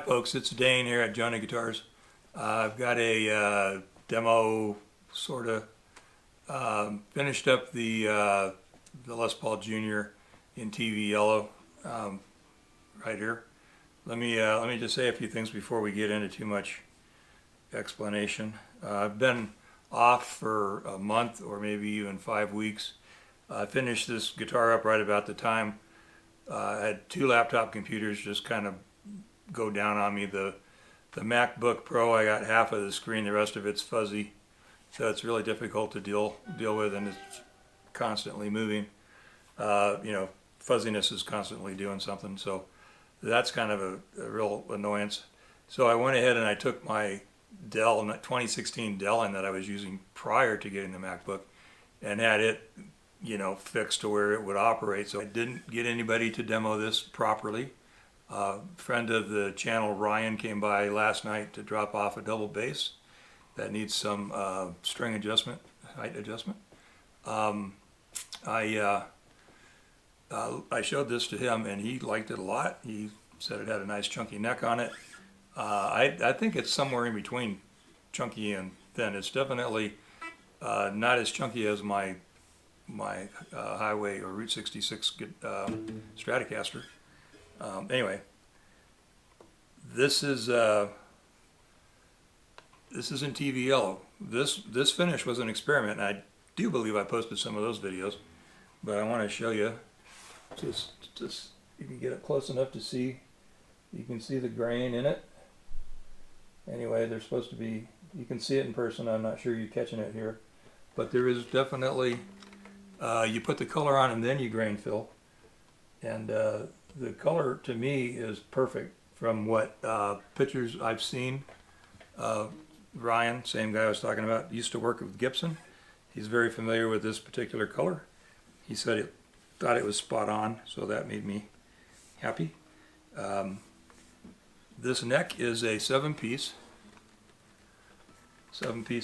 folks, it's Dane here at JONAH Guitars. I've got a demo, sort of, finished up the Les Paul Jr. in TV yellow right here. Let me just say a few things before we get into too much explanation. I've been off for a month or maybe even 5 weeks. I finished this guitar up right about the time I had 2 laptop computers just kind of go down on me. The MacBook Pro, I got half of the screen, the rest of it's fuzzy, so it's really difficult to deal with, and it's constantly moving. You know, fuzziness is constantly doing something, so that's kind of a real annoyance. So I went ahead and I took my Dell, 2016 Dell, that I was using prior to getting the MacBook, and had it, you know, fixed to where it would operate. So I didn't get anybody to demo this properly. Friend of the channel, Ryan, came by last night to drop off a double bass that needs some string adjustment, height adjustment. I showed this to him and he liked it a lot. He said it had a nice chunky neck on it. I think it's somewhere in between chunky and thin. It's definitely not as chunky as my Highway or Route 66 Stratocaster. Anyway, this is in TV yellow. This finish was an experiment, and I do believe I posted some of those videos, but I want to show you. Just you can get it close enough to see. You can see the grain in it. Anyway, they're supposed to be. You can see it in person. I'm not sure you're catching it here, but there is definitely. You put the color on and then you grain fill, and the color to me is perfect from what pictures I've seen. Ryan, same guy I was talking about, used to work with Gibson. He's very familiar with this particular color. He said it thought it was spot on, so that made me happy. This neck is a 7-piece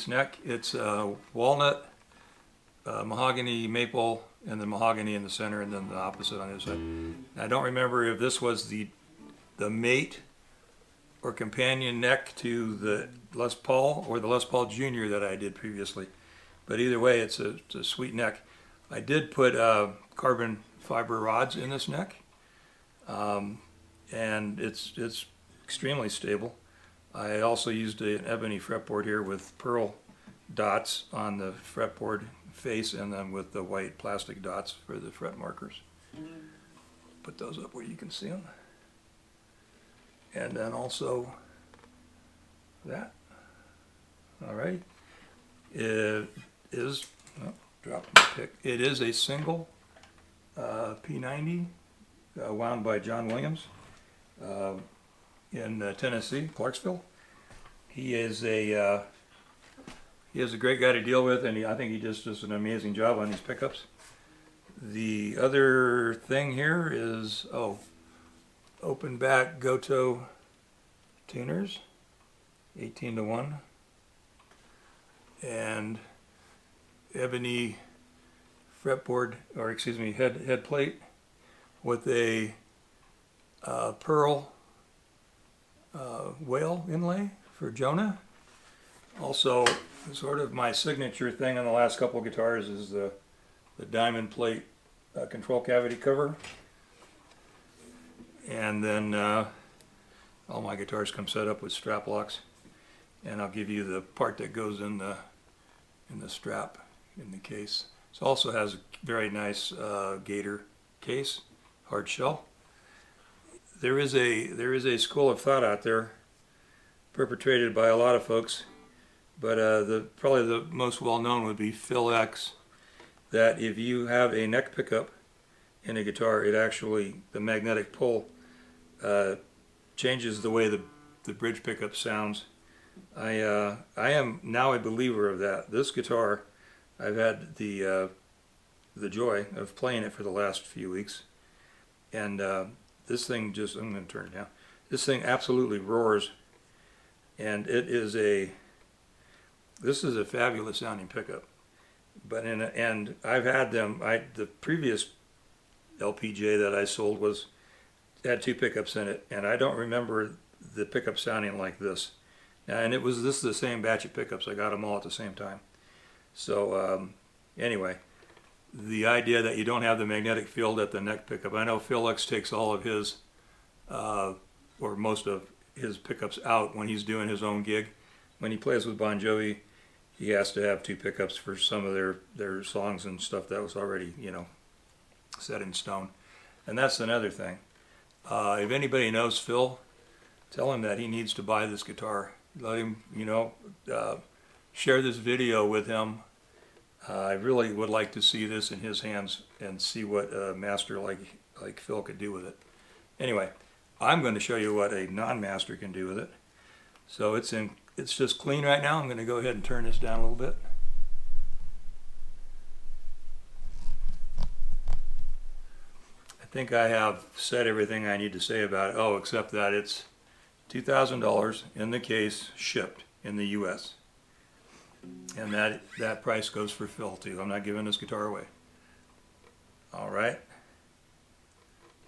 neck. It's walnut, mahogany, maple, and then mahogany in the center, and then the opposite on the other side. I don't remember if this was the mate or companion neck to the Les Paul or the Les Paul Jr. that I did previously, but either way, it's a sweet neck. I did put carbon fiber rods in this neck, and it's extremely stable. I also used an ebony fretboard here with pearl dots on the fretboard face, and then with the white plastic dots for the fret markers. Put those up where you can see them. And then also that. All right. It is, oh, drop the pick. It is a single P90 wound by John Williams in Tennessee, Clarksville. He is a great guy to deal with, and I think he just does an amazing job on these pickups. The other thing here is, open back Goto tuners, 18-to-1, and ebony fretboard, or excuse me, head plate with a pearl whale inlay for JONAH. Also, sort of my signature thing on the last couple of guitars is the diamond plate control cavity cover. And then all my guitars come set up with strap locks, and I'll give you the part that goes in the strap in the case. It also has a very nice gator case, hard shell. There is a school of thought out there, perpetrated by a lot of folks, but probably the most well known would be Phil X, that if you have a neck pickup in a guitar, it actually, the magnetic pull changes the way the bridge pickup sounds. I am now a believer of that. This guitar, I've had the joy of playing it for the last few weeks, and this thing just, I'm going to turn it down. This thing absolutely roars, and this is a fabulous sounding pickup. But and I've had them. The previous LPJ that I sold had 2 pickups in it, and I don't remember the pickup sounding like this. And this is the same batch of pickups. I got them all at the same time. So anyway, the idea that you don't have the magnetic field at the neck pickup. I know Philix takes all of his, or most of his pickups out when he's doing his own gig. When he plays with Bon Jovi, he has to have 2 pickups for some of their songs and stuff that was already, you know, set in stone. And that's another thing. If anybody knows Phil, tell him that he needs to buy this guitar. Let him, you know, share this video with him. I really would like to see this in his hands and see what a master like Phil could do with it. Anyway, I'm going to show you what a non-master can do with it. So it's just clean right now. I'm going to go ahead and turn this down a little bit. I think I have said everything I need to say about it. Oh, except that it's $2,000 in the case, shipped in the US. And that price goes for Phil too. I'm not giving this guitar away. All right.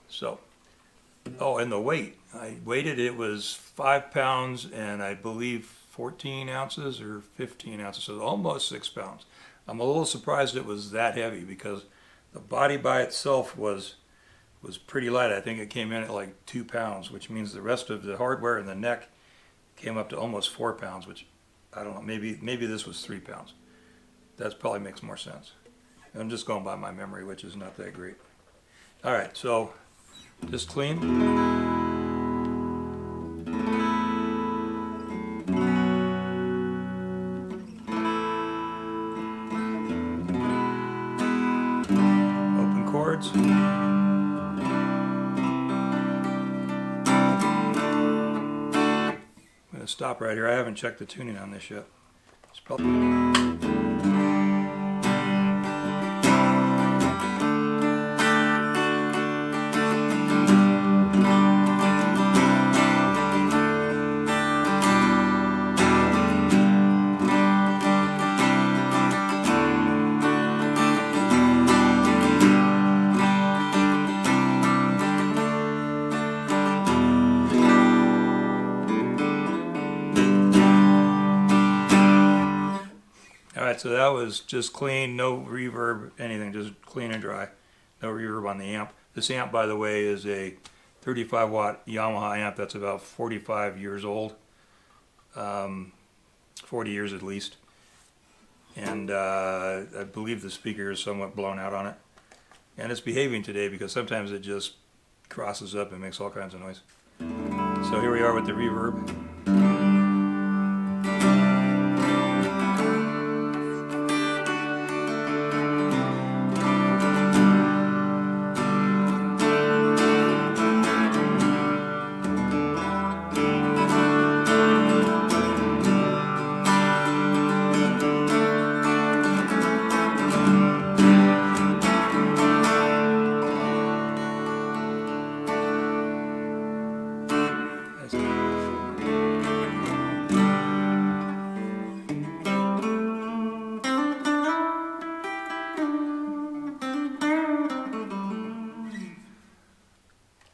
So, oh, and the weight. I weighted it was 5 pounds and I believe 14 ounces or 15 ounces, so almost 6 pounds. I'm a little surprised it was that heavy because the body by itself was pretty light. I think it came in at like 2 pounds, which means the rest of the hardware and the neck came up to almost 4 pounds, which I don't know, maybe this was 3 pounds. That probably makes more sense. I'm just going by my memory, which is not that great. All right, so just clean. Open chords. I'm going to stop right here. I haven't checked the tuning on this yet. It's probably... Alright, so that was just clean, no reverb, anything, just clean and dry. No reverb on the amp. This amp, by the way, is a 35 watt Yamaha amp that's about 45 years old. 40 years at least. And I believe the speaker is somewhat blown out on it. And it's behaving today because sometimes it just crosses up and makes all kinds of noise. So here we are with the reverb.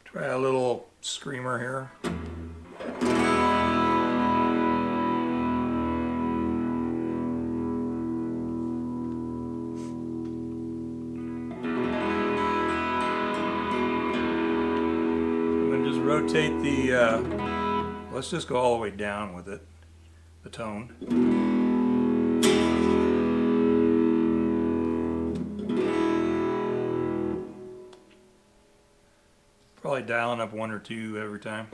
Try a little screamer here. I'm going to just rotate the, let's just go all the way down with it, the tone. Probably dialing up 1 or 2 every time.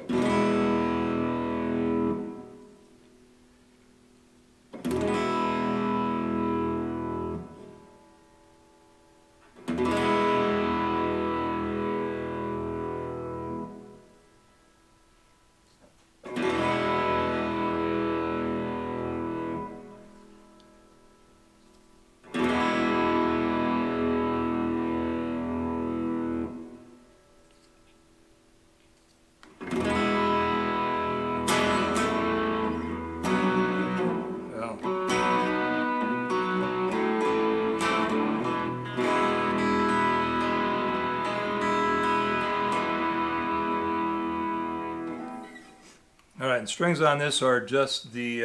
and strings on this are just the,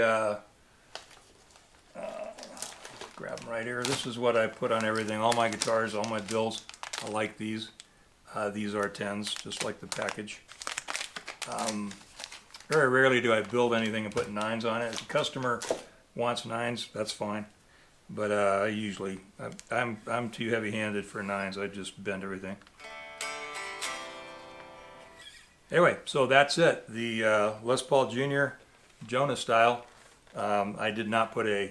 grab them right here. This is what I put on everything, all my guitars, all my bills. I like these. These are 10s, just like the package. Very rarely do I build anything and put 9s on it. If a customer wants 9s, that's fine. But I usually, I'm too heavy-handed for 9s. I just bend everything. Anyway, so that's it. The Les Paul Jr. JONAH style. I did not put a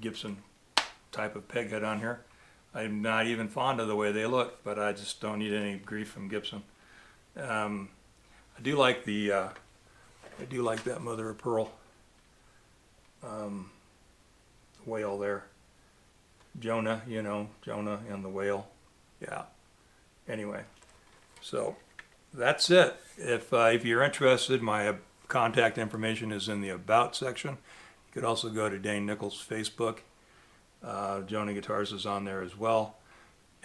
Gibson type of peg head on here. I'm not even fond of the way they look, but I just don't need any grief from Gibson. I do like the that mother of pearl whale there. JONAH, you know, JONAH and the whale. Yeah. Anyway, so that's it. If you're interested, my contact information is in the About section. You could also go to Dane Nichols' Facebook. JONAH Guitars is on there as well,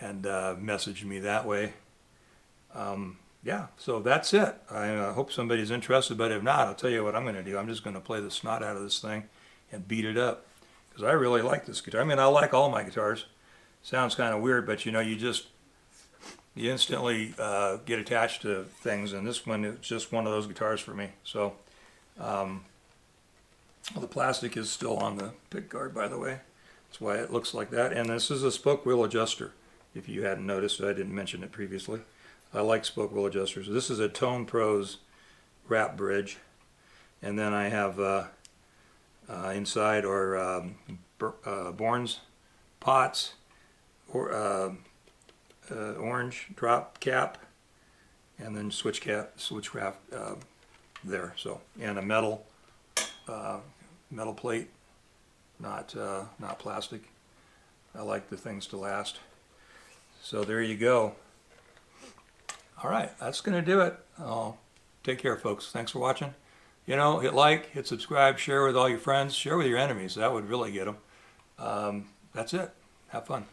and message me that way. Yeah, so that's it. I hope somebody's interested, but if not, I'll tell you what I'm going to do. I'm just going to play the snot out of this thing and beat it up, because I really like this guitar. I mean, I like all my guitars. Sounds kind of weird, but you know, you instantly get attached to things, and this one is just one of those guitars for me. So the plastic is still on the pick guard, by the way. That's why it looks like that. And this is a spoke wheel adjuster. If you hadn't noticed, I didn't mention it previously. I like spoke wheel adjusters. This is a Tone Pros wrap bridge, and then I have inside are Bourne's pots, or orange drop cap, and then switch wrap there. So, and a metal plate, not plastic. I like the things to last. So there you go. All right, that's going to do it. Take care, folks. Thanks for watching. You know, hit like, hit subscribe, share with all your friends, share with your enemies. That would really get them. That's it. Have fun.